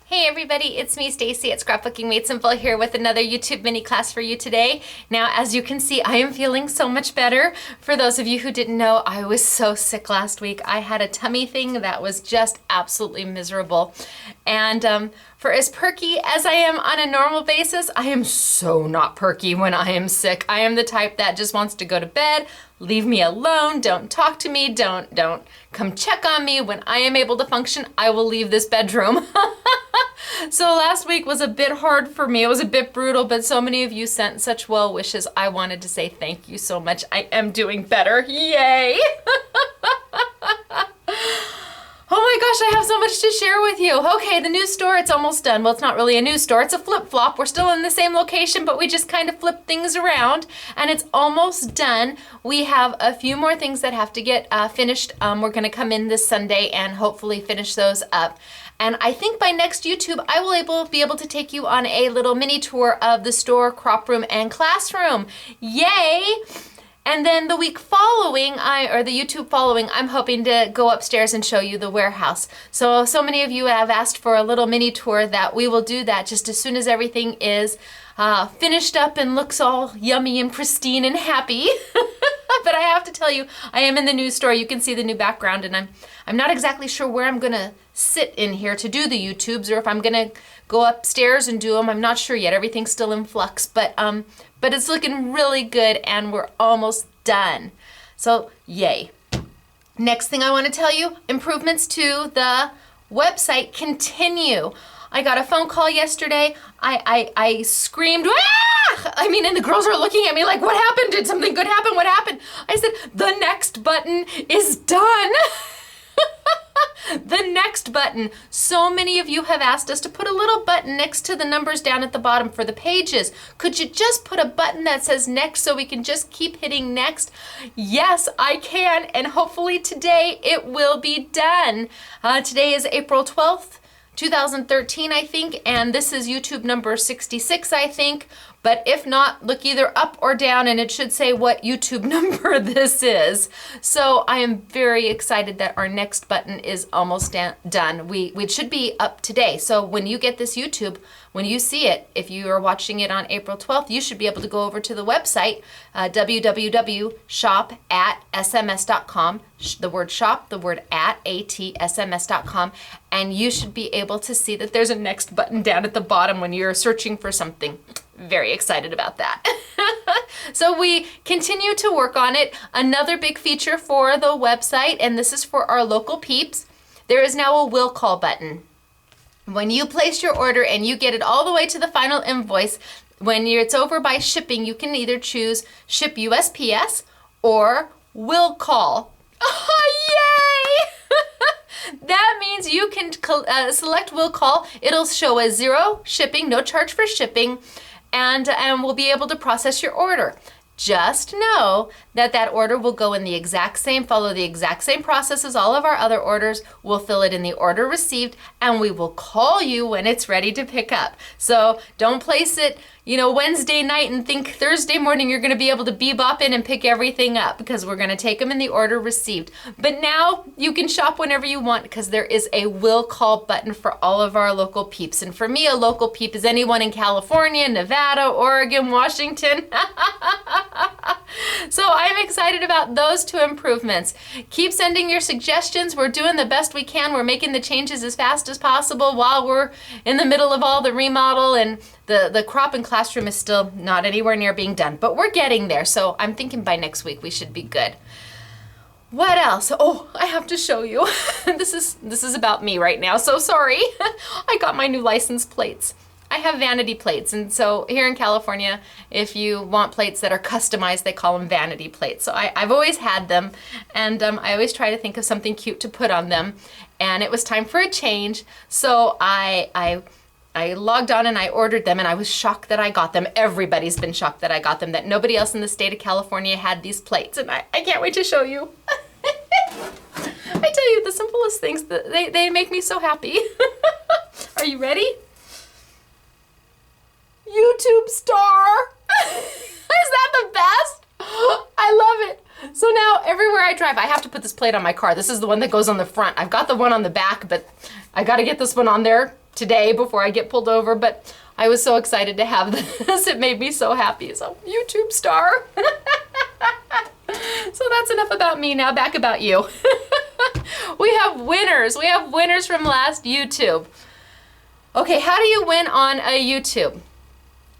Hey everybody, it's me Stacy at Scrapbooking Made Simple here with another YouTube mini class for you today. Now as you can see, I am feeling so much better. For those of you who didn't know, I was so sick last week. I had a tummy thing that was just absolutely miserable. And for as perky as I am on a normal basis, I am so not perky when I am sick. I am the type that just wants to go to bed, leave me alone, don't talk to me, don't come check on me. When I am able to function, I will leave this bedroom. So last week was a bit hard for me. It was a bit brutal, but so many of you sent such well wishes. I wanted to say thank you so much. I am doing better. Yay! Oh my gosh, I have so much to share with you. Okay, the new store, it's almost done. Well, it's not really a new store, it's a flip-flop. We're still in the same location, but we just kind of flip things around, and it's almost done. We have a few more things that have to get finished. We're gonna come in this Sunday and hopefully finish those up. And I think by next YouTube, I will be able to take you on a little mini tour of the store, crop room, and classroom. Yay! And then the week following, or the YouTube following, I'm hoping to go upstairs and show you the warehouse. So many of you have asked for a little mini tour that we will do that just as soon as everything is finished up and looks all yummy and pristine and happy. But I have to tell you, I am in the new store. You can see the new background, and I'm not exactly sure where I'm gonna sit in here to do the YouTubes, or if I'm gonna go upstairs and do them. I'm not sure yet. Everything's still in flux, but it's looking really good, and we're almost done. So yay. Next thing I want to tell you, improvements to the website continue. I got a phone call yesterday. I screamed, ah! I mean, and the girls are looking at me like, what happened? Did something good happen? What happened? I said, the next button is done. The next button. So many of you have asked us to put a little button next to the numbers down at the bottom for the pages. Could you just put a button that says next so we can just keep hitting next? Yes, I can, and hopefully today it will be done. Today is April 12th. 2013, I think, and this is YouTube number 66, I think. But if not, look either up or down and it should say what YouTube number this is. So I am very excited that our next button is almost done. We should be up today. So when you get this YouTube, when you see it, if you are watching it on April 12th, you should be able to go over to the website, www.shop@sms.com, the word shop, the word @sms.com, and you should be able to see that there's a next button down at the bottom when you're searching for something. Very excited about that. So we continue to work on it. Another big feature for the website, and this is for our local peeps, there is now a will call button. When you place your order and you get it all the way to the final invoice, when it's over by shipping, you can either choose ship USPS or will call. Oh, yay! That means you can select will call. It'll show a 0 shipping, no charge for shipping, and we'll be able to process your order. Just know that that order will go in the exact same, follow the exact same process as all of our other orders. We'll fill it in the order received, and we will call you when it's ready to pick up. So don't place it, Wednesday night and think Thursday morning you're gonna be able to bebop in and pick everything up, because we're gonna take them in the order received. But now you can shop whenever you want, because there is a will call button for all of our local peeps. And for me, a local peep is anyone in California, Nevada, Oregon, Washington. So I'm excited about those two improvements. Keep sending your suggestions. We're doing the best we can. We're making the changes as fast as possible while we're in the middle of all the remodel, and the crop and classroom is still not anywhere near being done, but we're getting there. So I'm thinking by next week we should be good. What else? Oh, I have to show you. This is about me right now, so sorry. I got my new license plates. I have vanity plates, and so here in California, if you want plates that are customized, they call them vanity plates. So I've always had them, and I always try to think of something cute to put on them, and it was time for a change. So I logged on and I ordered them, and I was shocked that I got them. Everybody's been shocked that I got them, that nobody else in the state of California had these plates, and I can't wait to show you. I tell you, the simplest things, they make me so happy. Are you ready? YouTube star. Is that the best? I love it. So now everywhere I drive, I have to put this plate on my car. This is the one that goes on the front. I've got the one on the back, but I got to get this one on there today before I get pulled over, but I was so excited to have this. It made me so happy. So YouTube star. So that's enough about me. Now back about you. We have winners. We have winners from last YouTube. Okay, how do you win on a YouTube?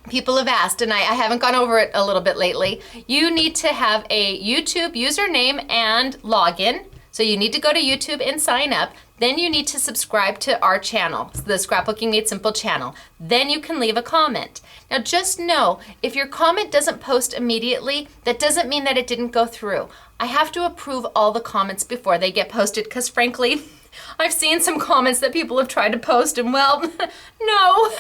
People have asked, and I haven't gone over it a little bit lately. You need to have a YouTube username and login. So you need to go to YouTube and sign up. Then you need to subscribe to our channel, the Scrapbooking Made Simple channel. Then you can leave a comment. Now just know, if your comment doesn't post immediately, that doesn't mean that it didn't go through. I have to approve all the comments before they get posted, because frankly, I've seen some comments that people have tried to post and well, no.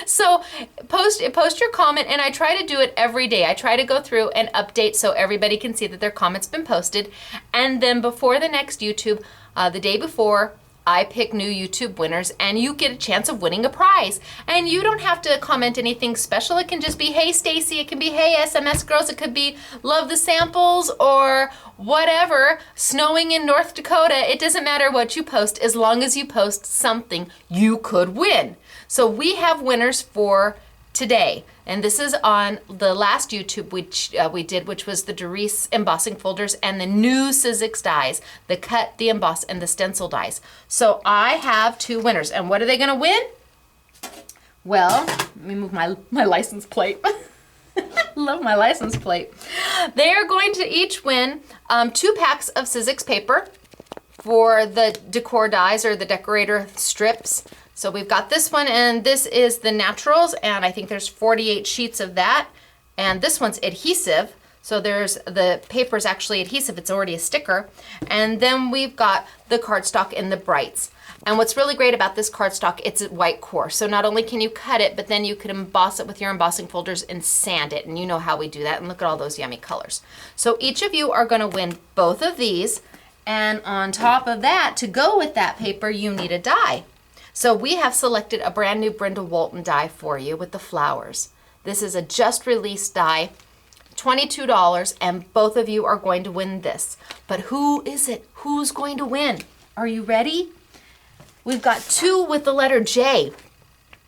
So post your comment, and I try to do it every day. I try to go through and update so everybody can see that their comment's been posted. And then before the next YouTube, the day before, I pick new YouTube winners, and you get a chance of winning a prize. And you don't have to comment anything special. It can just be, hey Stacy, it can be, hey SMS girls, it could be love the samples or whatever, snowing in North Dakota. It doesn't matter what you post, as long as you post something, you could win. So we have winners for today. And this is on the last YouTube which we did, which was the Doris embossing folders and the new Sizzix dies, the cut, the emboss, and the stencil dies. So I have two winners. And what are they gonna win? Well, let me move my license plate. Love my license plate. They are going to each win 2 packs of Sizzix paper for the decor dies or the decorator strips. So we've got this one, and this is the naturals, and I think there's 48 sheets of that. And this one's adhesive, so there's the paper's actually adhesive, it's already a sticker. And then we've got the cardstock in the brights. And what's really great about this cardstock, it's a white core. So not only can you cut it, but then you can emboss it with your embossing folders and sand it. And you know how we do that, and look at all those yummy colors. So each of you are gonna win both of these. And on top of that, to go with that paper, you need a die. So we have selected a brand new Brindle Walton die for you with the flowers. This is a just released die, $22, and both of you are going to win this. But who is it? Who's going to win? Are you ready? We've got 2 with the letter J.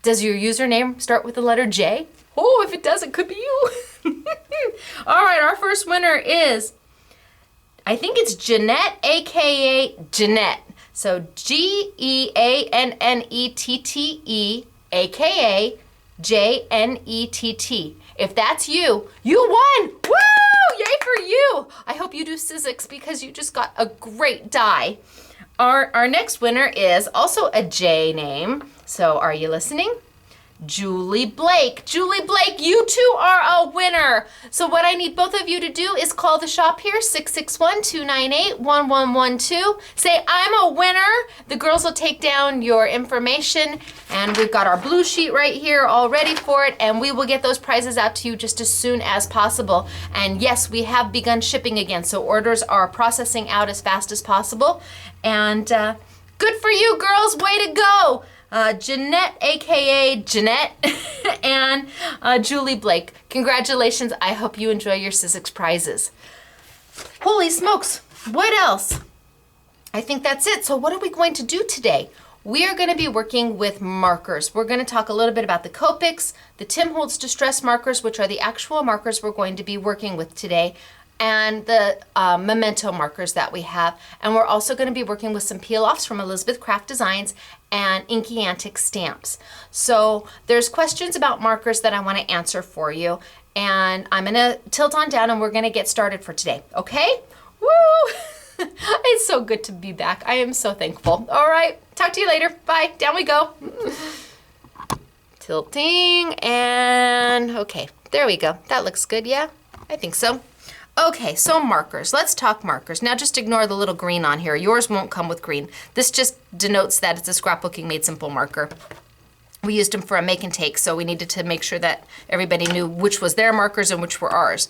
Does your username start with the letter J? Oh, if it does, it could be you. All right, our first winner is, I think it's Jeanette, AKA Jeanette. So G-E-A-N-N-E-T-T-E, AKA J-N-E-T-T. If that's you, you won! Woo! Yay for you! I hope you do Sizzix because you just got a great die. Our next winner is also a J name. So are you listening? Julie Blake. Julie Blake, you too are a winner. So what I need both of you to do is call the shop here, 661-298-1112. Say, I'm a winner. The girls will take down your information, and we've got our blue sheet right here all ready for it, and we will get those prizes out to you just as soon as possible. And yes, we have begun shipping again, so orders are processing out as fast as possible. And good for you, girls. Way to go. Jeanette, aka Jeanette, and Julie Blake. Congratulations. I hope you enjoy your Sizzix prizes. Holy smokes, what else? I think that's it. So what are we going to do today? We are going to be working with markers. We're going to talk a little bit about the Copics, the Tim Holtz Distress markers, which are the actual markers we're going to be working with today, and the Memento markers that we have. And we're also going to be working with some peel-offs from Elizabeth Craft Designs and Inky Antic stamps. So there's questions about markers that I want to answer for you. And I'm going to tilt on down and we're going to get started for today. Okay? Woo! It's so good to be back. I am so thankful. All right. Talk to you later. Bye. Down we go. Tilting and okay. There we go. That looks good. Yeah, I think so. Okay, so markers. Let's talk markers. Now just ignore the little green on here. Yours won't come with green. This just denotes that it's a Scrapbooking Made Simple marker. We used them for a make and take, so we needed to make sure that everybody knew which was their markers and which were ours.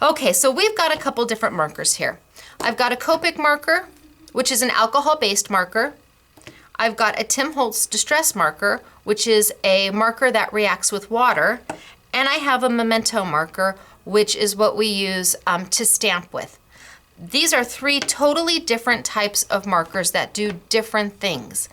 Okay, so we've got a couple different markers here. I've got a Copic marker, which is an alcohol-based marker. I've got a Tim Holtz Distress marker, which is a marker that reacts with water. And I have a Memento marker, which is what we use to stamp with. These are 3 totally different types of markers that do different things.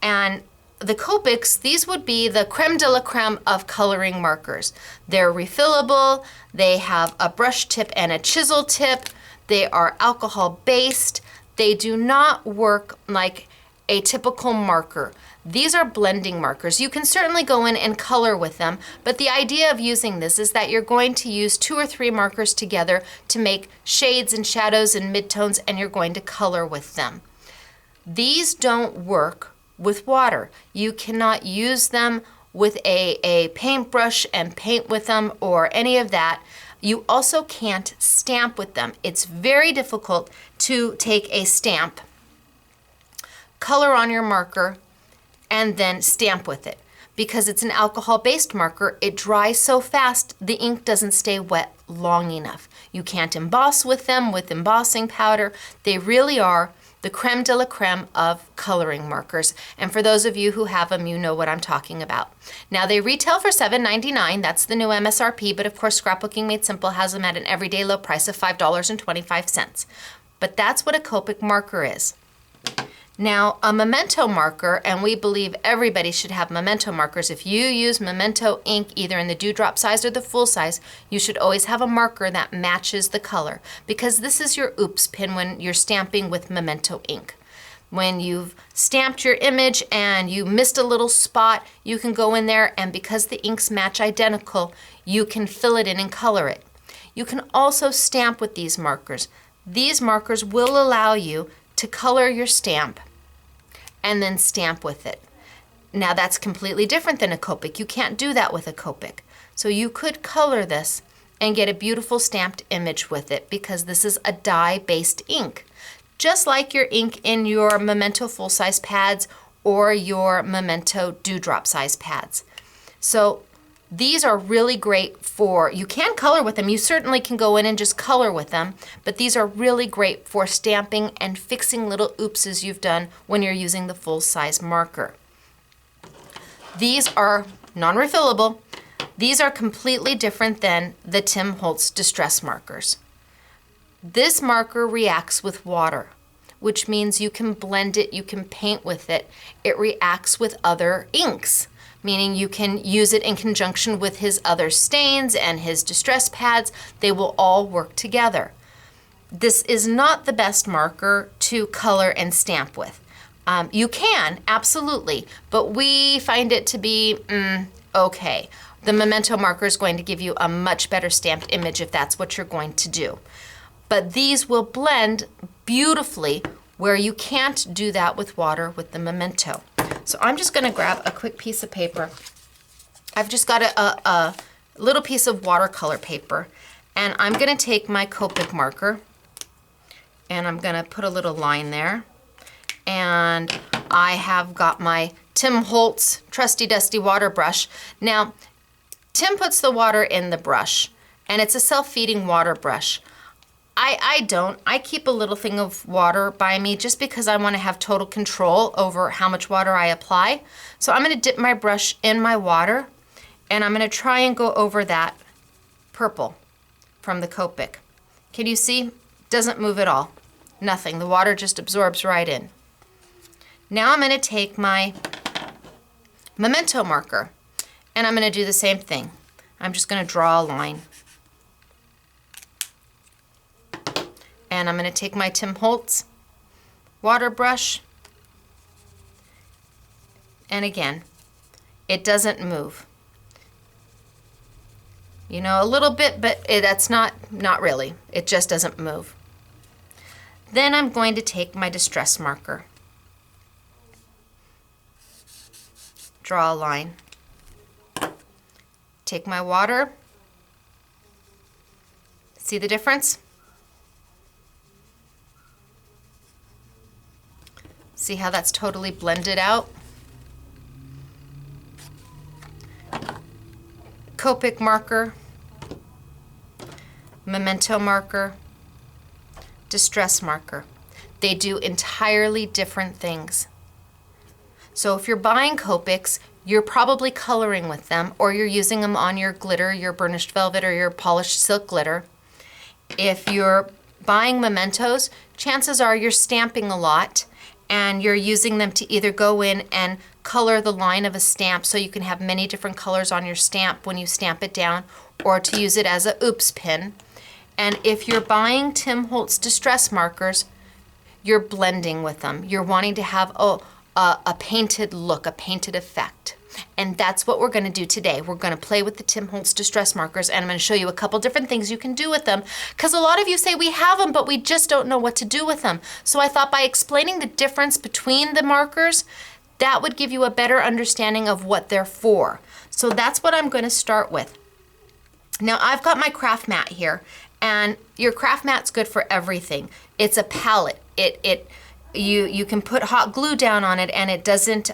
And the Copics, these would be the creme de la creme of coloring markers. They're refillable, they have a brush tip and a chisel tip, they are alcohol based, they do not work like a typical marker. These are blending markers. You can certainly go in and color with them, but the idea of using this is that you're going to use 2 or 3 markers together to make shades and shadows and midtones, and you're going to color with them. These don't work with water. You cannot use them with a paintbrush and paint with them or any of that. You also can't stamp with them. It's very difficult to take a stamp, color on your marker, and then stamp with it. Because it's an alcohol-based marker, it dries so fast, the ink doesn't stay wet long enough. You can't emboss with them with embossing powder. They really are the creme de la creme of coloring markers. And for those of you who have them, you know what I'm talking about. Now they retail for $7.99, that's the new MSRP, but of course Scrapbooking Made Simple has them at an everyday low price of $5.25. But that's what a Copic marker is. Now, a Memento marker, and we believe everybody should have Memento markers. If you use Memento ink, either in the dewdrop size or the full size, you should always have a marker that matches the color, because this is your oops pin when you're stamping with Memento ink. When you've stamped your image and you missed a little spot, you can go in there, and because the inks match identical, you can fill it in and color it. You can also stamp with these markers. These markers will allow you to color your stamp and then stamp with it. Now that's completely different than a Copic. You can't do that with a Copic. So you could color this and get a beautiful stamped image with it, because this is a dye-based ink. Just like your ink in your Memento full-size pads or your Memento dewdrop size pads. So these are really great for, you can color with them. You certainly can go in and just color with them, but these are really great for stamping and fixing little oopses you've done when you're using the full-size marker. These are non-refillable. These are completely different than the Tim Holtz Distress markers. This marker reacts with water, which means you can blend it, you can paint with it. It reacts with other inks, meaning you can use it in conjunction with his other stains and his distress pads. They will all work together. This is not the best marker to color and stamp with. You can, absolutely, but we find it to be okay. The Memento marker is going to give you a much better stamped image if that's what you're going to do. But these will blend beautifully where you can't do that with water with the Memento. So I'm just going to grab a quick piece of paper. I've just got a little piece of watercolor paper, and I'm going to take my Copic marker and I'm going to put a little line there. And I have got my Tim Holtz trusty dusty water brush. Now, Tim puts the water in the brush, and it's a self-feeding water brush. I don't. I keep a little thing of water by me just because I want to have total control over how much water I apply. So I'm going to dip my brush in my water, and I'm going to try and go over that purple from the Copic. Can you see? Doesn't move at all. Nothing. The water just absorbs right in. Now I'm going to take my Memento marker, and I'm going to do the same thing. I'm just going to draw a line. And I'm going to take my Tim Holtz water brush, and again, it doesn't move. You know, a little bit, but that's not really. It just doesn't move. Then I'm going to take my distress marker, draw a line, take my water, see the difference? See how that's totally blended out? Copic marker, Memento marker, distress marker. They do entirely different things. So if you're buying Copics, you're probably coloring with them, or you're using them on your glitter, your burnished velvet, or your polished silk glitter. If you're buying Mementos, chances are you're stamping a lot, and you're using them to either go in and color the line of a stamp so you can have many different colors on your stamp when you stamp it down, or to use it as a oops pin. And if you're buying Tim Holtz distress markers, you're blending with them. You're wanting to have a painted look, a painted effect. And that's what we're gonna do today. We're gonna play with the Tim Holtz distress markers, and I'm gonna show you a couple different things you can do with them, because a lot of you say we have them, but we just don't know what to do with them. So I thought by explaining the difference between the markers, that would give you a better understanding of what they're for. So that's what I'm gonna start with. Now I've got my craft mat here, and your craft mat's good for everything. It's a palette. You can put hot glue down on it, and it doesn't,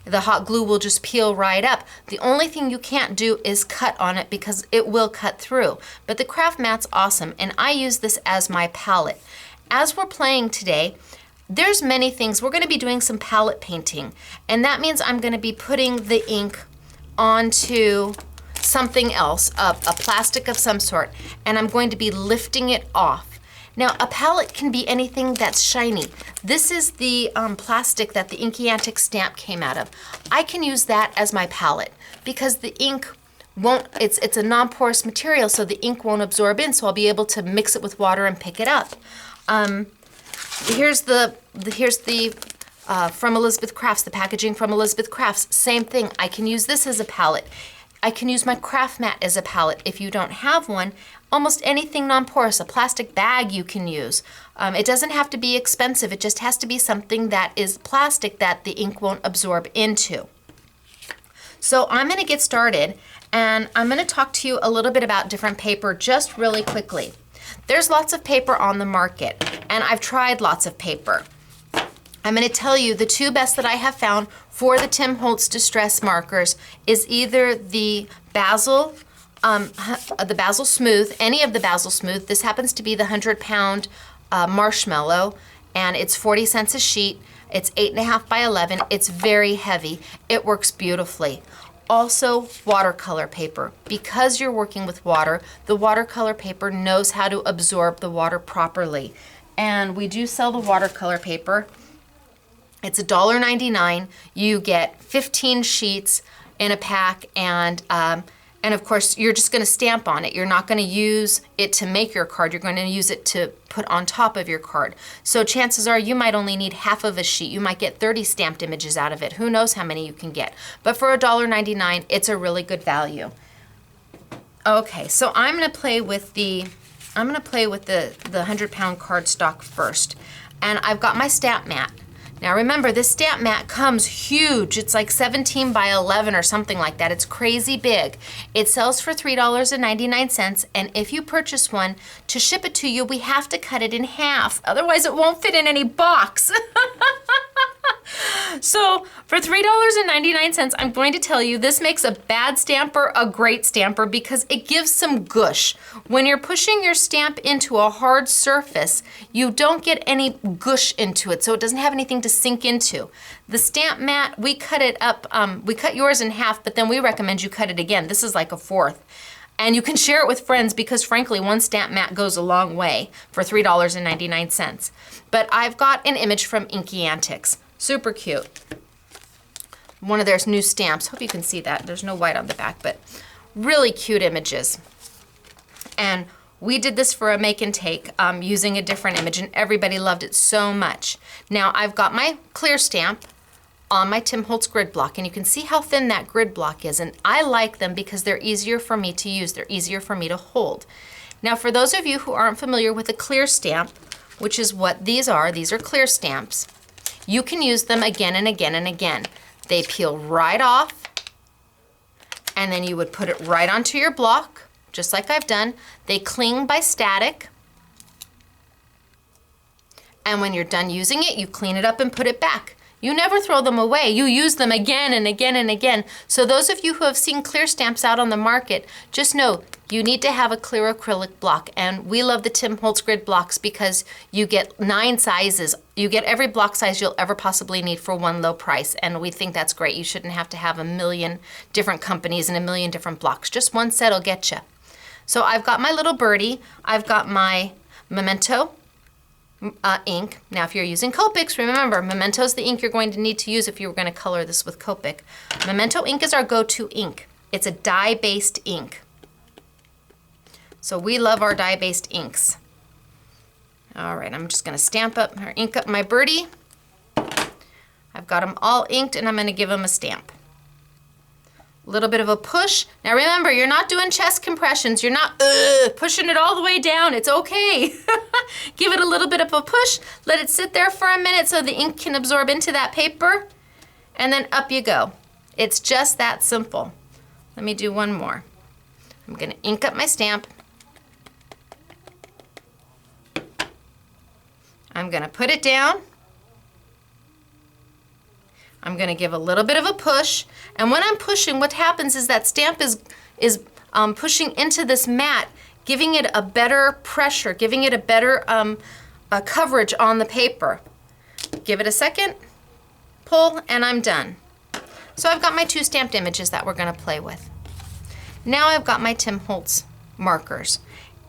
the hot glue will just peel right up. The only thing you can't do is cut on it because it will cut through. But the craft mat's awesome, and I use this as my palette. As we're playing today, there's many things. We're gonna be doing some palette painting, and that means I'm gonna be putting the ink onto something else, a plastic of some sort, and I'm going to be lifting it off. Now, a palette can be anything that's shiny. This is the plastic that the Inky Antics stamp came out of. I can use that as my palette because the ink won't, it's a non-porous material, so the ink won't absorb in, so I'll be able to mix it with water and pick it up. Here's the from Elizabeth Crafts, the packaging from Elizabeth Crafts, same thing. I can use this as a palette. I can use my craft mat as a palette. If you don't have one, almost anything non-porous, a plastic bag you can use. It doesn't have to be expensive, it just has to be something that is plastic that the ink won't absorb into. So I'm gonna get started, and I'm gonna talk to you a little bit about different paper just really quickly. There's lots of paper on the market, and I've tried lots of paper. I'm going to tell you the two best that I have found for the Tim Holtz Distress Markers is either the Basil Smooth, any of the Basil Smooth. This happens to be the 100-pound marshmallow, and it's 40 cents a sheet. It's 8.5 by 11. It's very heavy. It works beautifully. Also, watercolor paper. Because you're working with water, the watercolor paper knows how to absorb the water properly. And we do sell the watercolor paper. It's $1.99. You get 15 sheets in a pack, and of course you're just going to stamp on it. You're not going to use it to make your card. You're going to use it to put on top of your card. So chances are you might only need half of a sheet. You might get 30 stamped images out of it. Who knows how many you can get. But for $1.99, it's a really good value. Okay, so I'm going to play with the 100-pound cardstock first, and I've got my stamp mat. Now remember, this stamp mat comes huge. It's like 17 by 11 or something like that. It's crazy big. It sells for $3.99, and if you purchase one, to ship it to you, we have to cut it in half. Otherwise, it won't fit in any box. So for $3.99, I'm going to tell you this makes a bad stamper a great stamper because it gives some gush. When you're pushing your stamp into a hard surface, you don't get any gush into it, so it doesn't have anything to sink into. The stamp mat, we cut it up, we cut yours in half, but then we recommend you cut it again. This is like a fourth. And you can share it with friends because frankly, one stamp mat goes a long way for $3.99. But I've got an image from Inky Antics. Super cute. One of their new stamps. Hope you can see that. There's no white on the back, but really cute images. And we did this for a make and take using a different image, and everybody loved it so much. Now I've got my clear stamp on my Tim Holtz grid block, and you can see how thin that grid block is, and I like them because they're easier for me to use. They're easier for me to hold. Now for those of you who aren't familiar with a clear stamp, which is what these are clear stamps, you can use them again and again and again. They peel right off, and then you would put it right onto your block, just like I've done. They cling by static, and when you're done using it, you clean it up and put it back. You never throw them away. You use them again and again and again. So those of you who have seen clear stamps out on the market, just know you need to have a clear acrylic block. And we love the Tim Holtz grid blocks because you get 9 sizes. You get every block size you'll ever possibly need for one low price. And we think that's great. You shouldn't have to have a million different companies and a million different blocks. Just one set will get you. So I've got my little birdie. I've got my Memento. ink. Now if you're using Copics, remember Memento is the ink you're going to need to use if you were going to color this with Copic. Memento ink is our go-to ink. It's a dye-based ink. So we love our dye-based inks. All right, I'm just going to stamp up or ink up my birdie. I've got them all inked and I'm going to give them a stamp. A little bit of a push. Now remember, you're not doing chest compressions. You're not pushing it all the way down. It's okay. Give it a little bit of a push. Let it sit there for a minute so the ink can absorb into that paper. And then up you go. It's just that simple. Let me do one more. I'm going to ink up my stamp. I'm going to put it down. I'm going to give a little bit of a push, and when I'm pushing, what happens is that stamp is pushing into this mat, giving it a better pressure, giving it a better coverage on the paper. Give it a second, pull, and I'm done. So I've got my 2 stamped images that we're going to play with. Now I've got my Tim Holtz markers,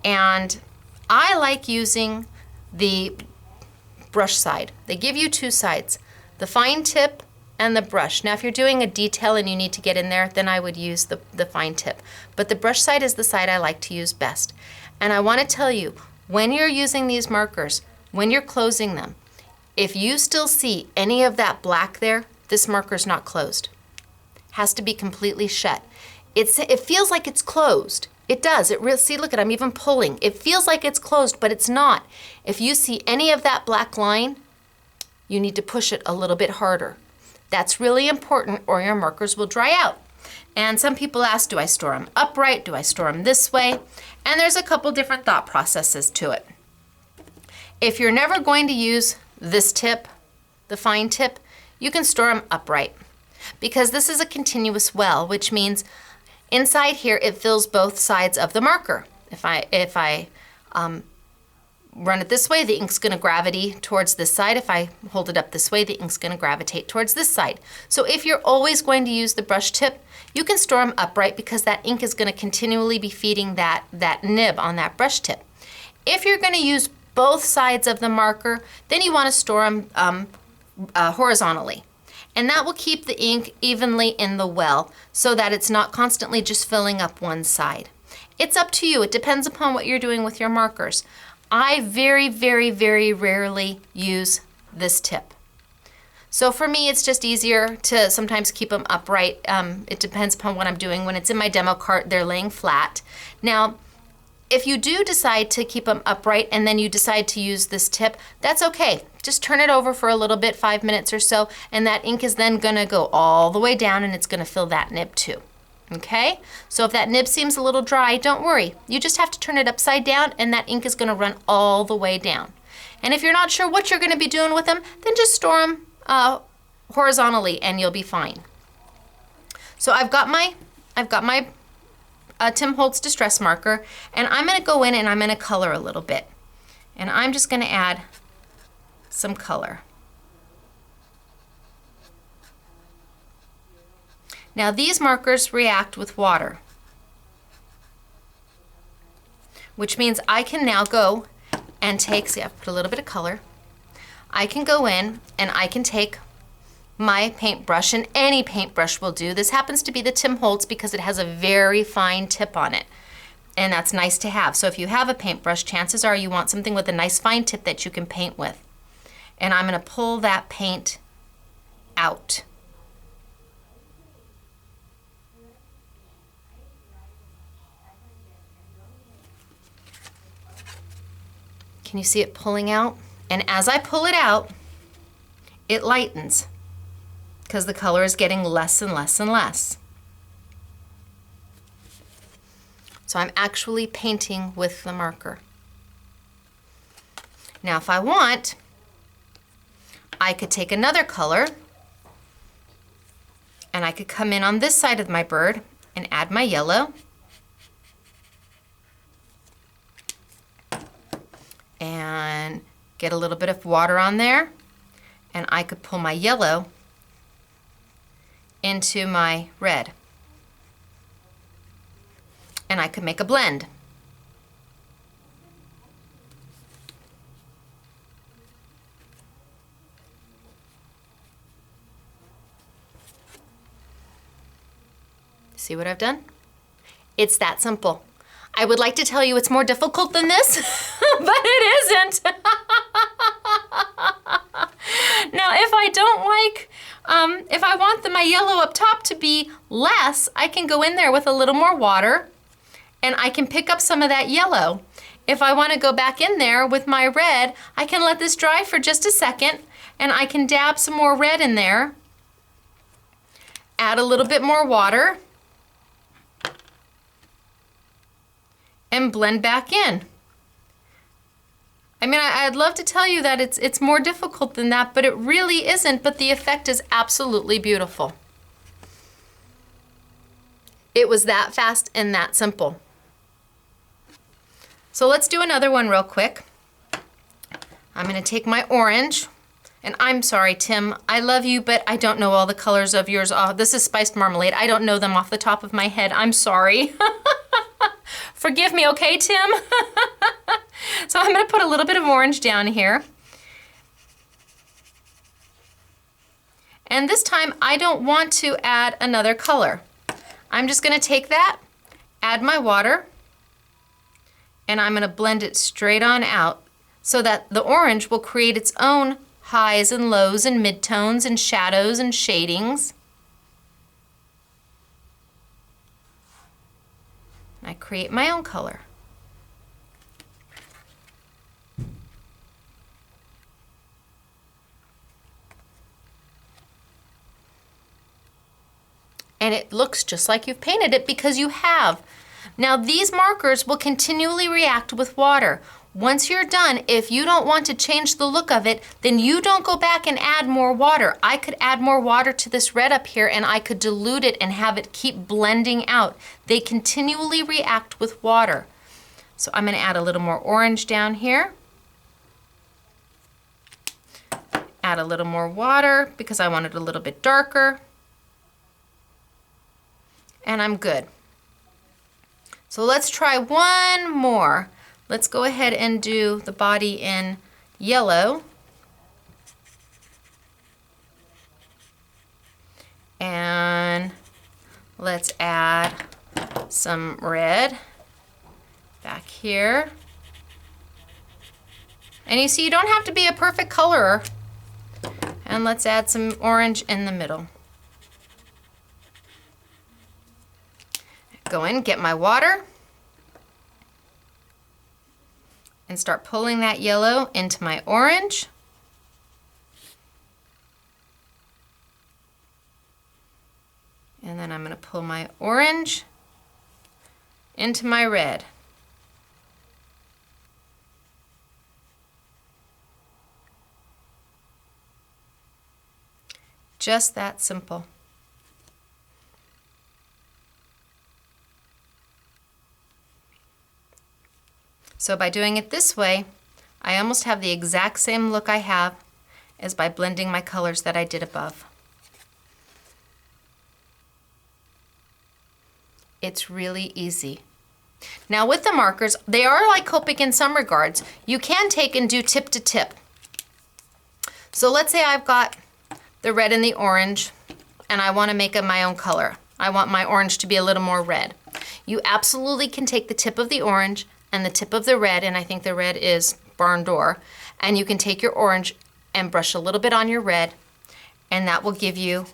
and I like using the brush side. They give you 2 sides, the fine tip and the brush. Now if you're doing a detail and you need to get in there, then I would use the fine tip. But the brush side is the side I like to use best. And I want to tell you, when you're using these markers, when you're closing them, if you still see any of that black there, this marker's not closed. Has to be completely shut. It feels like it's closed. It does. See, look at, I'm even pulling. It feels like it's closed, but it's not. If you see any of that black line, you need to push it a little bit harder. That's really important or your markers will dry out. And some people ask, do I store them upright? Do I store them this way? And there's a couple different thought processes to it. If you're never going to use this tip, the fine tip, you can store them upright because this is a continuous well, which means inside here it fills both sides of the marker. If I run it this way, the ink's going to gravitate towards this side. If I hold it up this way, the ink's going to gravitate towards this side. So if you're always going to use the brush tip, you can store them upright because that ink is going to continually be feeding that nib on that brush tip. If you're going to use both sides of the marker, then you want to store them horizontally. And that will keep the ink evenly in the well so that it's not constantly just filling up one side. It's up to you. It depends upon what you're doing with your markers. I very, very, very rarely use this tip. So for me, it's just easier to sometimes keep them upright. It depends upon what I'm doing. When it's in my demo cart, they're laying flat. Now, if you do decide to keep them upright and then you decide to use this tip, that's okay. Just turn it over for a little bit, 5 minutes or so, and that ink is then gonna go all the way down and it's gonna fill that nib too. Okay, so if that nib seems a little dry, don't worry. You just have to turn it upside down and that ink is going to run all the way down. And if you're not sure what you're going to be doing with them, then just store them horizontally and you'll be fine. So I've got my Tim Holtz Distress Marker, and I'm going to go in and I'm going to color a little bit. And I'm just going to add some color. Now these markers react with water, which means I can now go and take, see, I've put a little bit of color. I can go in and I can take my paintbrush, and any paintbrush will do. This happens to be the Tim Holtz because it has a very fine tip on it, and that's nice to have. So if you have a paintbrush, chances are you want something with a nice fine tip that you can paint with. And I'm going to pull that paint out. Can you see it pulling out? And as I pull it out, it lightens because the color is getting less and less and less. So I'm actually painting with the marker. Now if I want, I could take another color and I could come in on this side of my bird and add my yellow. And get a little bit of water on there, and I could pull my yellow into my red. And I could make a blend. See what I've done? It's that simple. I would like to tell you it's more difficult than this, but it isn't. Now, if I don't like, if I want my yellow up top to be less, I can go in there with a little more water and I can pick up some of that yellow. If I want to go back in there with my red, I can let this dry for just a second and I can dab some more red in there, add a little bit more water, and blend back in. I mean, I'd love to tell you that it's more difficult than that, but it really isn't, but the effect is absolutely beautiful. It was that fast and that simple. So let's do another one real quick. I'm gonna take my orange, and I'm sorry, Tim, I love you, but I don't know all the colors of yours. Oh, this is spiced marmalade. I don't know them off the top of my head. I'm sorry. Forgive me, okay, Tim? So I'm gonna put a little bit of orange down here. And this time I don't want to add another color. I'm just gonna take that, add my water, and I'm gonna blend it straight on out so that the orange will create its own highs and lows and midtones and shadows and shadings. I create my own color. And it looks just like you've painted it because you have. Now these markers will continually react with water. Once you're done, if you don't want to change the look of it, then you don't go back and add more water. I could add more water to this red up here and I could dilute it and have it keep blending out. They continually react with water. So I'm gonna add a little more orange down here. Add a little more water because I want it a little bit darker. And I'm good. So let's try one more. Let's go ahead and do the body in yellow. And let's add some red back here. And you see, you don't have to be a perfect colorer. And let's add some orange in the middle. Go in, get my water, and start pulling that yellow into my orange. And then I'm going to pull my orange into my red. Just that simple. So by doing it this way, I almost have the exact same look I have as by blending my colors that I did above. It's really easy. Now with the markers, they are like Copic in some regards. You can take and do tip to tip. So let's say I've got the red and the orange and I want to make it my own color. I want my orange to be a little more red. You absolutely can take the tip of the orange and the tip of the red, and I think the red is Barn Door, and you can take your orange and brush a little bit on your red, and that will give you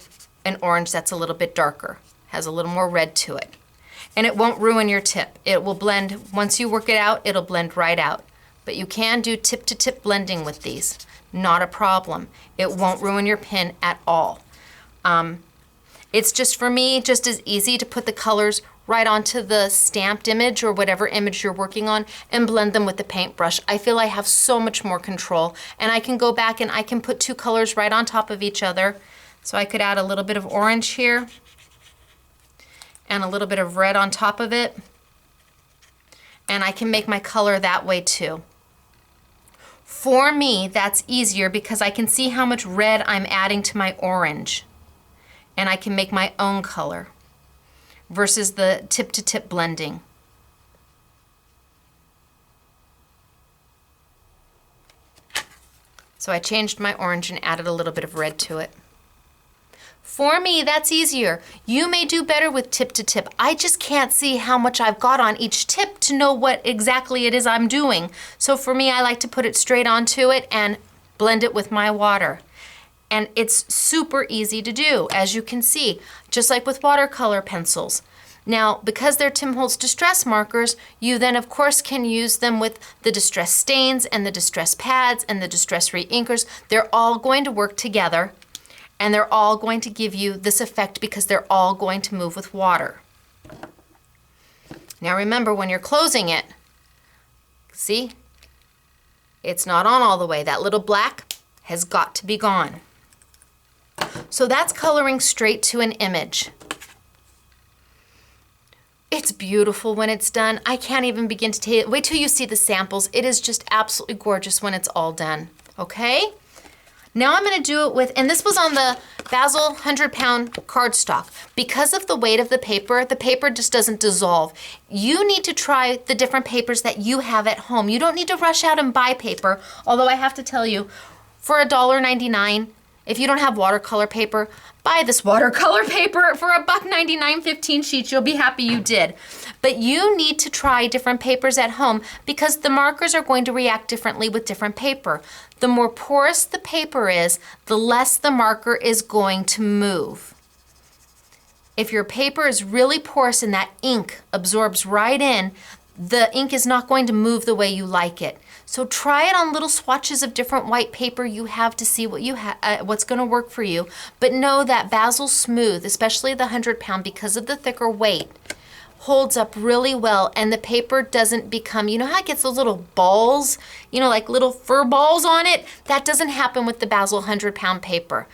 an orange that's a little bit darker, has a little more red to it. And it won't ruin your tip. It will blend, once you work it out, it'll blend right out. But you can do tip to tip blending with these, not a problem. It won't ruin your pin at all. It's just, for me, just as easy to put the colors right onto the stamped image or whatever image you're working on and blend them with the paintbrush. I feel I have so much more control, and I can go back and I can put two colors right on top of each other. So I could add a little bit of orange here and a little bit of red on top of it, and I can make my color that way too. For me, that's easier because I can see how much red I'm adding to my orange, and I can make my own color versus the tip-to-tip blending. So I changed my orange and added a little bit of red to it. For me, that's easier. You may do better with tip to tip. I just can't see how much I've got on each tip to know what exactly it is I'm doing. So for me, I like to put it straight onto it and blend it with my water. And it's super easy to do, as you can see, just like with watercolor pencils. Now, because they're Tim Holtz Distress markers, you then of course can use them with the Distress stains and the Distress pads and the Distress reinkers. They're all going to work together, and they're all going to give you this effect because they're all going to move with water. Now remember, when you're closing it, see, it's not on all the way. That little black has got to be gone. So that's coloring straight to an image. It's beautiful when it's done. I can't even begin to tell you. Wait till you see the samples. It is just absolutely gorgeous when it's all done, okay? Now I'm gonna do it with, and this was on the Basil 100-pound cardstock. Because of the weight of the paper just doesn't dissolve. You need to try the different papers that you have at home. You don't need to rush out and buy paper, although I have to tell you, for $1.99, if you don't have watercolor paper, buy this watercolor paper for $1.99, 15 sheets. You'll be happy you did. But you need to try different papers at home because the markers are going to react differently with different paper. The more porous the paper is, the less the marker is going to move. If your paper is really porous and that ink absorbs right in, the ink is not going to move the way you like it. So try it on little swatches of different white paper you have to see what what's going to work for you. But know that Basil Smooth, especially the 100-pound, because of the thicker weight, holds up really well, and the paper doesn't become, you know how it gets those little balls, you know, like little fur balls on it? That doesn't happen with the Basil 100-pound paper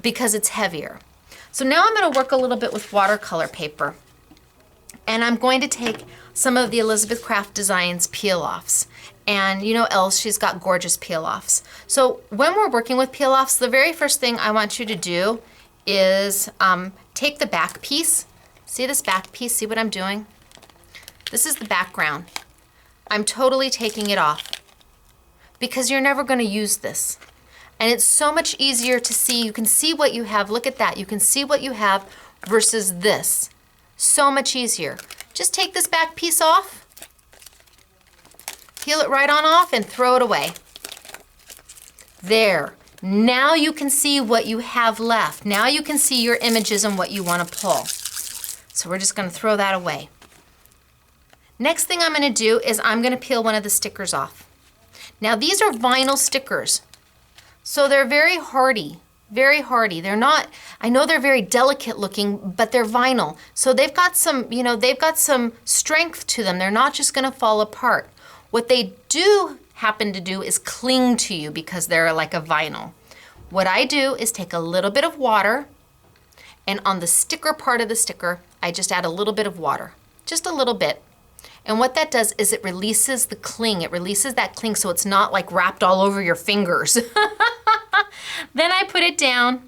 because it's heavier. So now I'm going to work a little bit with watercolor paper, and I'm going to take some of the Elizabeth Craft Designs peel-offs. And you know Elle, she's got gorgeous peel-offs. So when we're working with peel-offs, the very first thing I want you to do is take the back piece. See this back piece? See what I'm doing? This is the background. I'm totally taking it off because you're never going to use this. And it's so much easier to see. You can see what you have. Look at that. You can see what you have versus this. So much easier. Just take this back piece off. Peel it right on off and throw it away. There. Now you can see what you have left. Now you can see your images and what you want to pull. So we're just going to throw that away. Next thing I'm going to do is I'm going to peel one of the stickers off. Now these are vinyl stickers. So they're very hardy. Very hardy. They're not, I know they're very delicate looking, but they're vinyl. So they've got some, you know, they've got some strength to them. They're not just going to fall apart. What they do happen to do is cling to you because they're like a vinyl. What I do is take a little bit of water, and on the sticker part of the sticker, I just add a little bit of water, just a little bit. And what that does is it releases the cling. It releases that cling so it's not like wrapped all over your fingers. Then I put it down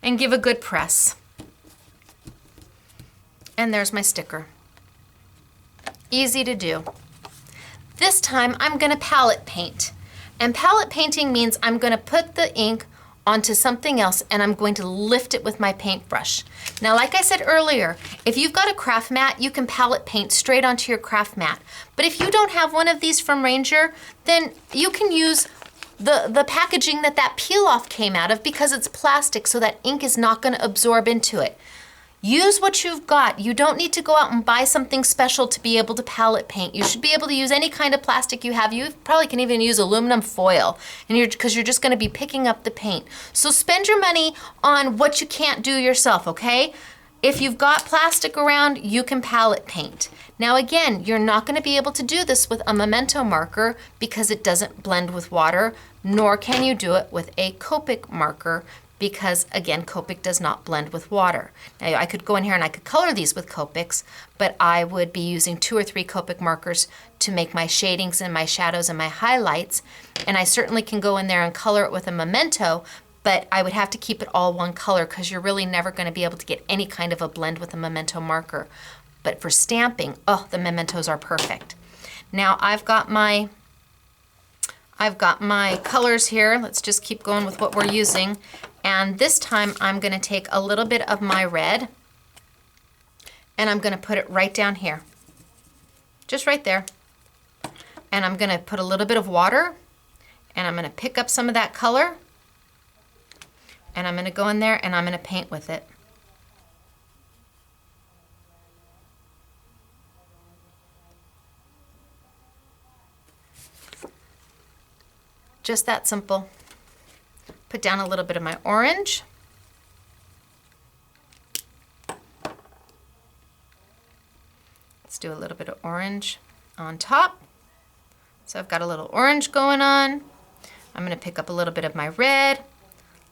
and give a good press. And there's my sticker. Easy to do. This time I'm going to palette paint. And palette painting means I'm going to put the ink onto something else and I'm going to lift it with my paintbrush. Now, like I said earlier, if you've got a craft mat, you can palette paint straight onto your craft mat. But if you don't have one of these from Ranger, then you can use the packaging that peel-off came out of because it's plastic, so that ink is not going to absorb into it. Use what you've got. You don't need to go out and buy something special to be able to palette paint. You should be able to use any kind of plastic you have. You probably can even use aluminum foil, and because you're just going to be picking up the paint. So spend your money on what you can't do yourself, okay? If you've got plastic around, you can palette paint. Now again, you're not going to be able to do this with a Memento marker because it doesn't blend with water, nor can you do it with a Copic marker because, again, Copic does not blend with water. Now, I could go in here and I could color these with Copics, but I would be using 2 or 3 Copic markers to make my shadings and my shadows and my highlights, and I certainly can go in there and color it with a Memento, but I would have to keep it all one color because you're really never going to be able to get any kind of a blend with a Memento marker. But for stamping, oh, the Mementos are perfect. Now I've got my colors here. Let's just keep going with what we're using. And this time I'm gonna take a little bit of my red and I'm gonna put it right down here. Just right there. And I'm gonna put a little bit of water and I'm gonna pick up some of that color and I'm gonna go in there and I'm gonna paint with it. Just that simple. Put down a little bit of my orange. Let's do a little bit of orange on top. So I've got a little orange going on. I'm going to pick up a little bit of my red,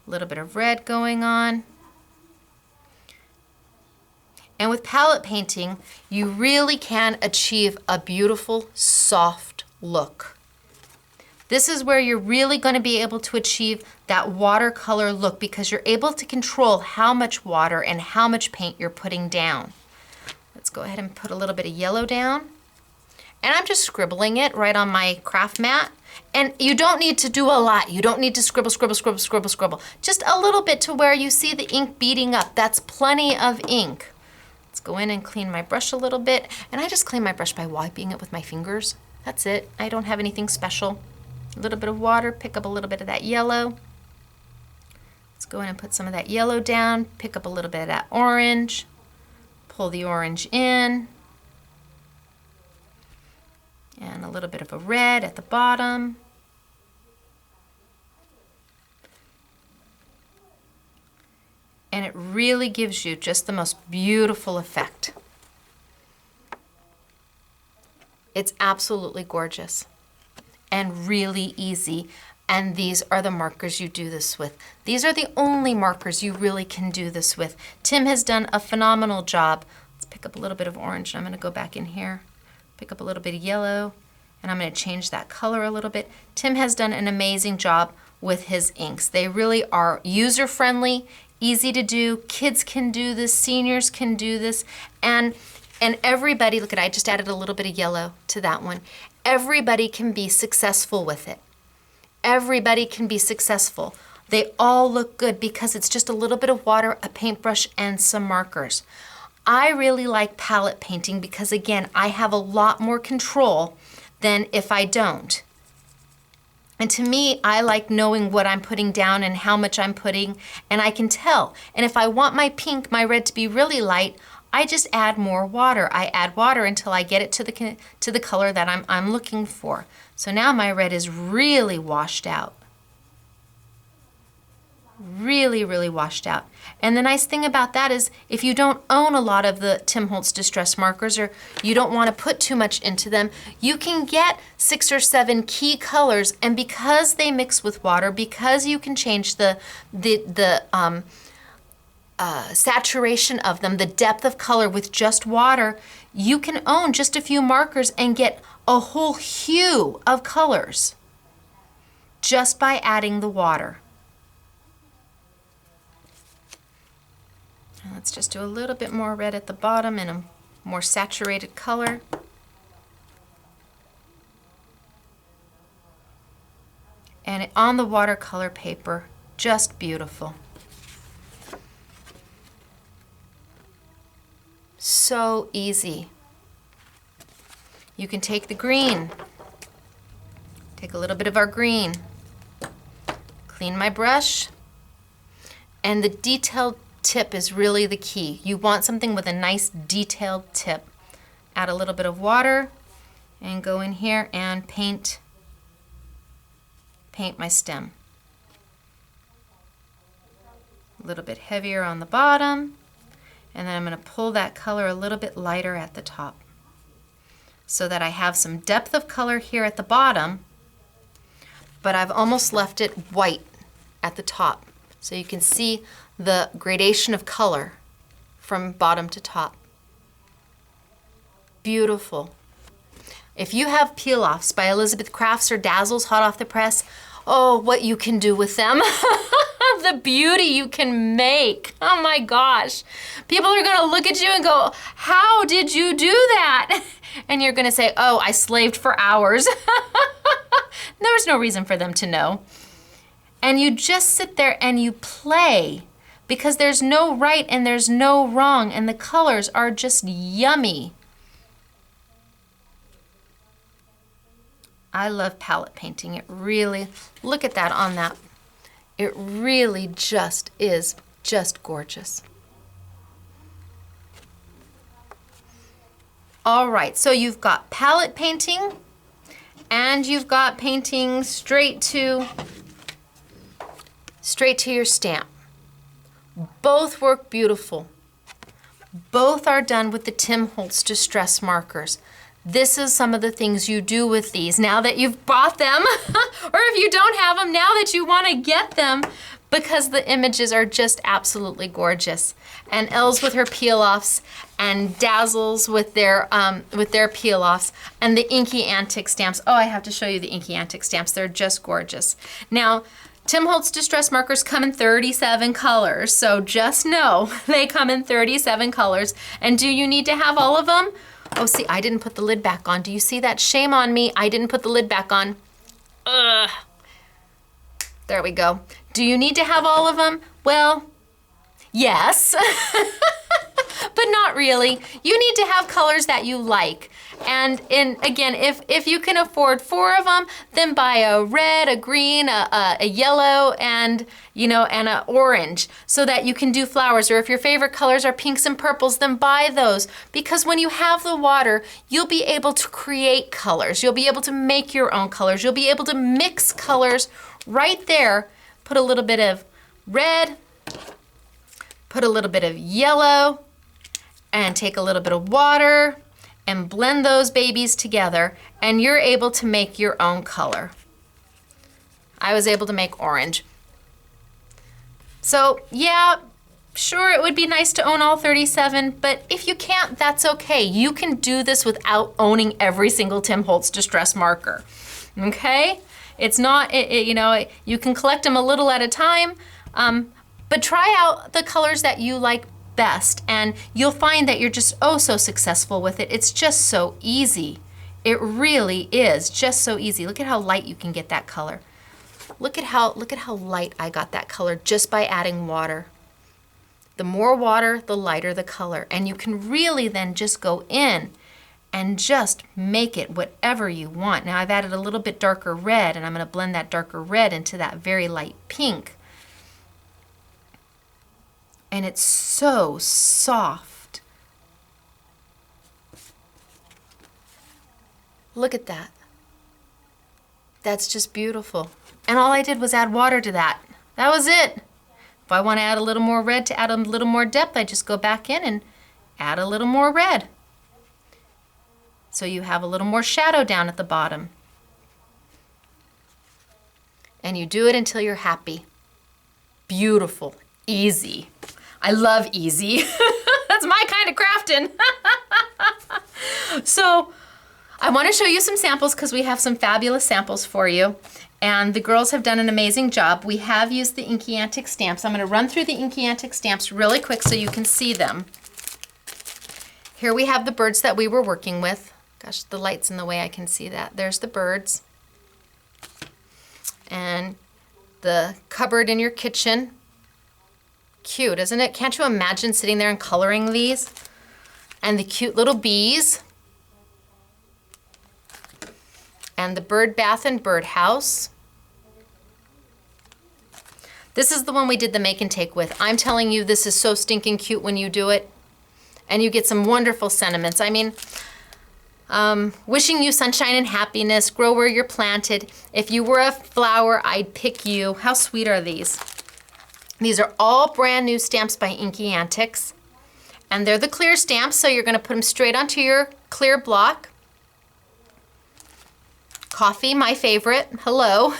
a little bit of red going on. And with palette painting, you really can achieve a beautiful, soft look. This is where you're really going to be able to achieve that watercolor look because you're able to control how much water and how much paint you're putting down. Let's go ahead and put a little bit of yellow down. And I'm just scribbling it right on my craft mat. And you don't need to do a lot. You don't need to scribble, scribble, scribble, scribble, scribble. Just a little bit to where you see the ink beading up. That's plenty of ink. Let's go in and clean my brush a little bit. And I just clean my brush by wiping it with my fingers. That's it. I don't have anything special. A little bit of water, pick up a little bit of that yellow. Let's go in and put some of that yellow down, pick up a little bit of that orange, pull the orange in, and a little bit of a red at the bottom. And it really gives you just the most beautiful effect. It's absolutely gorgeous and really easy. And these are the markers you do this with. These are the only markers you really can do this with. Tim has done a phenomenal job. Let's pick up a little bit of orange. I'm gonna go back in here, pick up a little bit of yellow, and I'm gonna change that color a little bit. Tim has done an amazing job with his inks. They really are user-friendly, easy to do. Kids can do this, seniors can do this, and everybody, look at, I just added a little bit of yellow to that one. Everybody can be successful with it. Everybody can be successful. They all look good because it's just a little bit of water, a paintbrush, and some markers. I really like palette painting because, again, I have a lot more control than if I don't. And to me, I like knowing what I'm putting down and how much I'm putting, and I can tell. And if I want my pink, my red to be really light, I just add more water. I add water until I get it to the color that I'm looking for. So now my red is really washed out. Really, really washed out. And the nice thing about that is if you don't own a lot of the Tim Holtz Distress markers or you don't want to put too much into them, you can get 6 or 7 key colors, and because they mix with water, because you can change the saturation of them, the depth of color with just water, you can own just a few markers and get a whole hue of colors just by adding the water. And let's just do a little bit more red at the bottom and a more saturated color. And on the watercolor paper, just beautiful. So easy. You can take the green, take a little bit of our green, clean my brush, and the detailed tip is really the key. You want something with a nice detailed tip. Add a little bit of water and go in here and paint my stem. A little bit heavier on the bottom. And then I'm going to pull that color a little bit lighter at the top so that I have some depth of color here at the bottom, but I've almost left it white at the top. So you can see the gradation of color from bottom to top. Beautiful. If you have peel-offs by Elizabeth Crafts or Dazzles hot off the press, oh, what you can do with them. The beauty you can make. Oh my gosh. People are gonna look at you and go, how did you do that? And you're gonna say, oh, I slaved for hours. There's no reason for them to know. And you just sit there and you play because there's no right and there's no wrong and the colors are just yummy. I love palette painting. It really, look at that on that. It really just is just gorgeous. All right, so you've got palette painting and you've got painting straight to your stamp. Both work beautiful. Both are done with the Tim Holtz Distress markers. This is some of the things you do with these now that you've bought them, or if you don't have them, now that you want to get them, because the images are just absolutely gorgeous. And Elle's with her peel-offs, and Dazzle's with their peel-offs, and the Inky Antique stamps. Oh, I have to show you the Inky Antique stamps. They're just gorgeous. Now, Tim Holtz Distress markers come in 37 colors, so just know they come in 37 colors. And do you need to have all of them? Oh, see, I didn't put the lid back on. Do you see that? Shame on me. I didn't put the lid back on. Ugh. There we go. Do you need to have all of them? Well, yes, but not really. You need to have colors that you like. And again, if you can afford 4 of them, then buy a red, a green, a yellow, and and an orange, so that you can do flowers. Or if your favorite colors are pinks and purples, then buy those. Because when you have the water, you'll be able to create colors. You'll be able to make your own colors. You'll be able to mix colors right there. Put a little bit of red, put a little bit of yellow, and take a little bit of water, and blend those babies together, and you're able to make your own color. I was able to make orange. So yeah, sure, it would be nice to own all 37, but if you can't, that's okay. You can do this without owning every single Tim Holtz Distress marker, okay? It's not, you can collect them a little at a time, but try out the colors that you like best, and you'll find that you're just so successful with it. It's just so easy. It really is just so easy. Look at how light you can get that color. Look at how light I got that color just by adding water. The more water, the lighter the color, and you can really then just go in and just make it whatever you want. Now I've added a little bit darker red, and I'm going to blend that darker red into that very light pink. And it's so soft. Look at that. That's just beautiful. And all I did was add water to that. That was it. If I want to add a little more red to add a little more depth, I just go back in and add a little more red. So you have a little more shadow down at the bottom. And you do it until you're happy. Beautiful. Easy. I love easy. That's my kind of crafting. So I want to show you some samples because we have some fabulous samples for you. And the girls have done an amazing job. We have used the Inky Antique stamps. I'm going to run through the Inky Antique stamps really quick so you can see them. Here we have the birds that we were working with. Gosh, the light's in the way, I can see that. There's the birds. And the cupboard in your kitchen. Cute, isn't it? Can't you imagine sitting there and coloring these? And the cute little bees. And the bird bath and bird house. This is the one we did the make and take with. I'm telling you, this is so stinking cute when you do it. And you get some wonderful sentiments. I mean, wishing you sunshine and happiness, grow where you're planted. If you were a flower, I'd pick you. How sweet are these? These are all brand new stamps by Inky Antiques. And they're the clear stamps, so you're gonna put them straight onto your clear block. Coffee, my favorite. Hello.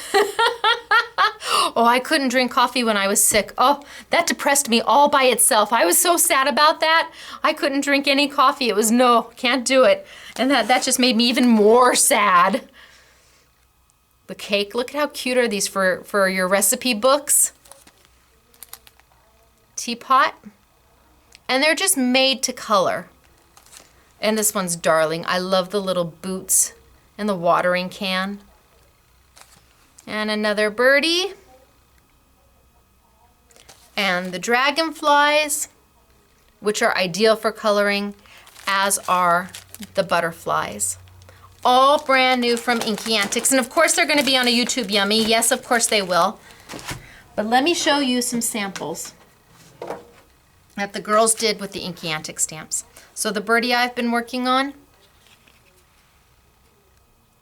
Oh, I couldn't drink coffee when I was sick. Oh, that depressed me all by itself. I was so sad about that. I couldn't drink any coffee. It was no, can't do it. And that just made me even more sad. The cake, look at how cute are these for your recipe books. Teapot. And they're just made to color. And this one's darling. I love the little boots and the watering can. And another birdie. and the dragonflies, which are ideal for coloring, as are the butterflies. All brand new from Inky Antics. And of course they're gonna be on a YouTube Yummy. Yes, of course they will. But let me show you some samples that the girls did with the Inky Antics stamps. So the birdie I've been working on,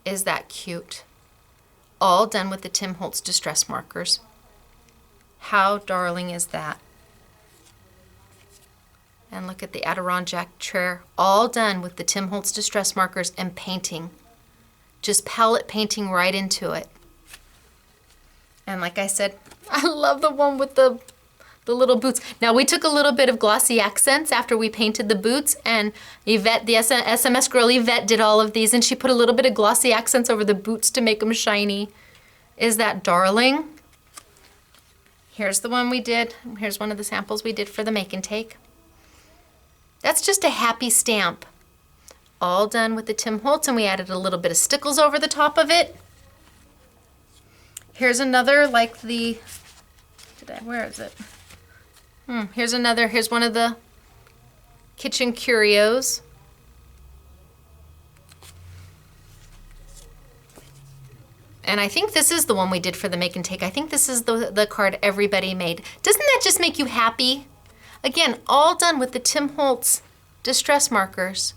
is that cute? All done with the Tim Holtz Distress Markers. How darling is that? And look at the Adirondack chair, all done with the Tim Holtz Distress Markers and painting. Just palette painting right into it. And like I said, I love the one with the little boots. Now we took a little bit of glossy accents after we painted the boots, and Yvette, the SMS girl Yvette, did all of these, and she put a little bit of glossy accents over the boots to make them shiny. Is that darling? Here's the one we did. Here's one of the samples we did for the make and take. That's just a happy stamp. All done with the Tim Holtz, and we added a little bit of stickles over the top of it. Here's another like the, where is it? Here's another, here's one of the kitchen curios. And I think this is the one we did for the make and take. I think this is the card everybody made. Doesn't that just make you happy? Again, all done with the Tim Holtz Distress Markers.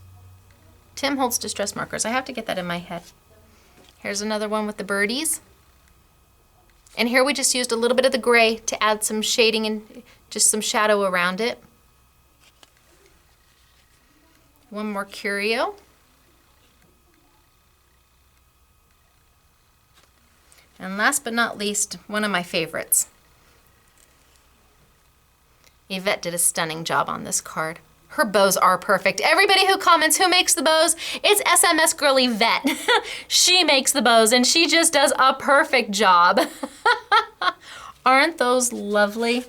Tim Holtz Distress Markers. I have to get that in my head. Here's another one with the birdies. And here we just used a little bit of the gray to add some shading and just some shadow around it. One more curio. And last but not least, one of my favorites. Yvette did a stunning job on this card. Her bows are perfect. Everybody who comments who makes the bows, it's SMS girl Yvette. She makes the bows and she just does a perfect job. Aren't those lovely?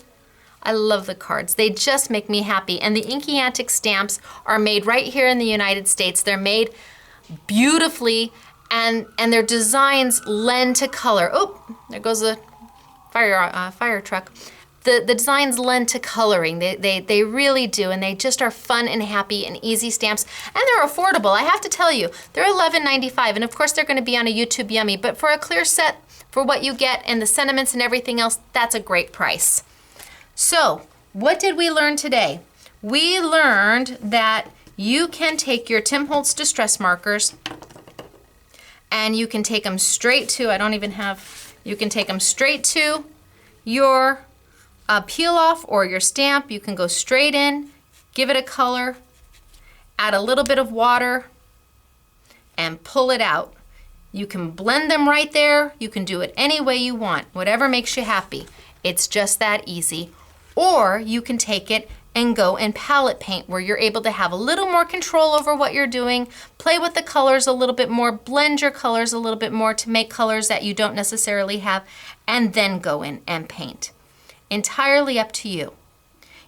I love the cards. They just make me happy. And the Inky Antics stamps are made right here in the United States. They're made beautifully, and their designs lend to color. Oh, there goes the fire truck. The designs lend to coloring. They really do, and they just are fun and happy and easy stamps, and they're affordable. I have to tell you, they're $11.95, and of course they're going to be on a YouTube Yummy, but for a clear set, for what you get and the sentiments and everything else, that's a great price. So, what did we learn today? We learned that you can take your Tim Holtz Distress Markers and you can take them straight to, you can take them straight to your peel off or your stamp. You can go straight in, give it a color, add a little bit of water, and pull it out. You can blend them right there. You can do it any way you want, whatever makes you happy. It's just that easy. Or you can take it and go and palette paint, where you're able to have a little more control over what you're doing, play with the colors a little bit more, blend your colors a little bit more to make colors that you don't necessarily have, and then go in and paint. Entirely up to you.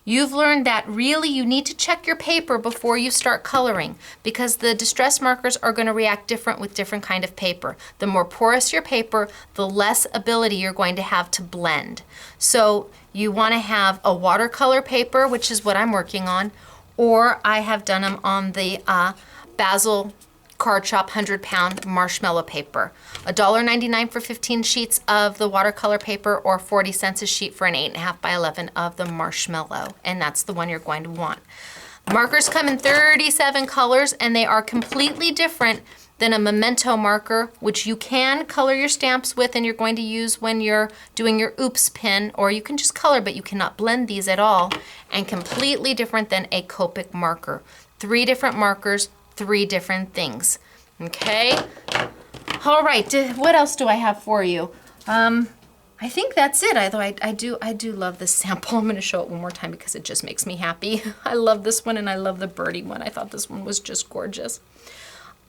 You've learned that really you need to check your paper before you start coloring, because the distress markers are going to react different with different kind of paper. The more porous your paper, the less ability you're going to have to blend. So you want to have a watercolor paper, which is what I'm working on, or I have done them on the Basil Card Shop 100-pound marshmallow paper. $1.99 for 15 sheets of the watercolor paper, or 40 cents a sheet for an 8.5 by 11 of the marshmallow, and that's the one you're going to want. Markers come in 37 colors, and they are completely different than a Memento marker, which you can color your stamps with and you're going to use when you're doing your oops pin, or you can just color, but you cannot blend these at all, and completely different than a Copic marker. 3 different markers, 3 different things. Okay? All right, what else do I have for you? I think that's it, although I do love this sample. I'm gonna show it one more time because it just makes me happy. I love this one, and I love the birdie one. I thought this one was just gorgeous.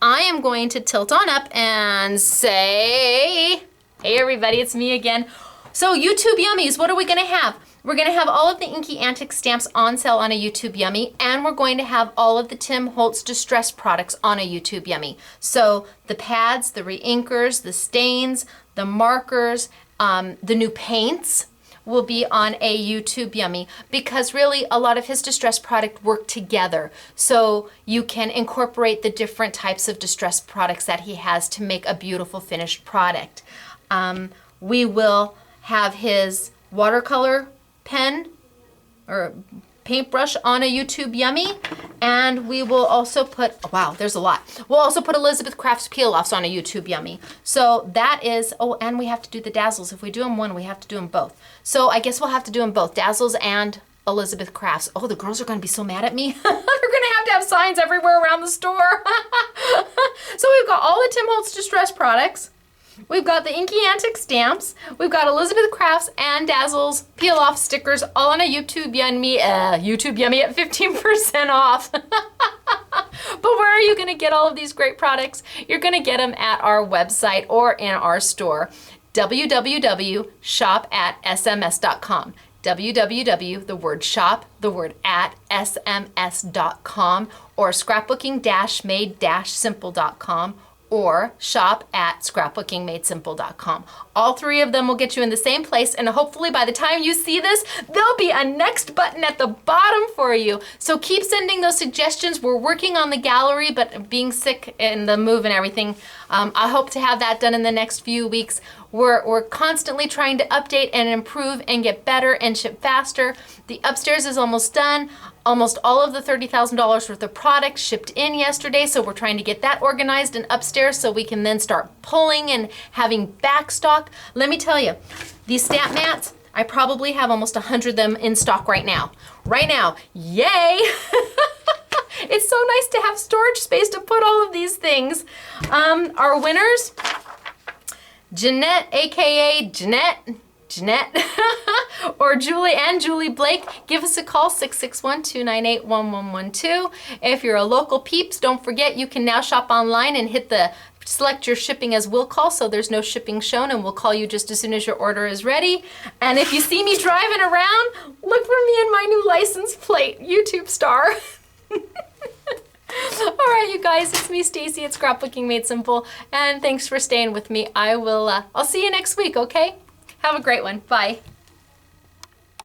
I am going to tilt on up and say, hey everybody, it's me again. So YouTube Yummies, what are we gonna have? We're gonna have all of the Inky Antics stamps on sale on a YouTube Yummy, and we're going to have all of the Tim Holtz Distress products on a YouTube Yummy. So the pads, the re-inkers, the stains, the markers, the new paints, will be on a YouTube Yummy, because really a lot of his distress product work together. So you can incorporate the different types of distress products that he has to make a beautiful finished product. We will have his watercolor pen or paintbrush on a YouTube Yummy, and we will also put, wow, there's a lot. We'll also put Elizabeth Crafts peel-offs on a YouTube Yummy. So that is, oh, and we have to do the Dazzles. If we do them one, we have to do them both. So I guess we'll have to do them both, Dazzles and Elizabeth Crafts. Oh, the girls are gonna be so mad at me. They're gonna have signs everywhere around the store. So we've got all the Tim Holtz Distress products. We've got the Inky Antic stamps. We've got Elizabeth Crafts and Dazzles peel-off stickers all on a YouTube Yummy at 15% off. But where are you gonna get all of these great products? You're gonna get them at our website or in our store, www.shop@sms.com. www, the word shop, the word at sms.com, or scrapbooking-made-simple.com, or shop@scrapbookingmadesimple.com. All three of them will get you in the same place, and hopefully by the time you see this, there'll be a next button at the bottom for you. So keep sending those suggestions. We're working on the gallery, but being sick and the move and everything, I hope to have that done in the next few weeks. We're constantly trying to update and improve and get better and ship faster. The upstairs is almost done. Almost all of the $30,000 worth of product shipped in yesterday, so we're trying to get that organized and upstairs so we can then start pulling and having back stock. Let me tell you, these stamp mats, I probably have almost 100 of them in stock right now. Right now, yay! It's so nice to have storage space to put all of these things. Our winners, Jeanette, AKA Jeanette, or Julie Blake, give us a call, 661-298-1112. If you're a local peeps, don't forget you can now shop online and hit the select your shipping as will call, so there's no shipping shown, and we'll call you just as soon as your order is ready. And if you see me driving around, look for me in my new license plate, YouTube star. All right, you guys, it's me, Stacy at Scrapbooking Made Simple, and thanks for staying with me. I'll see you next week, okay? Have a great one. Bye.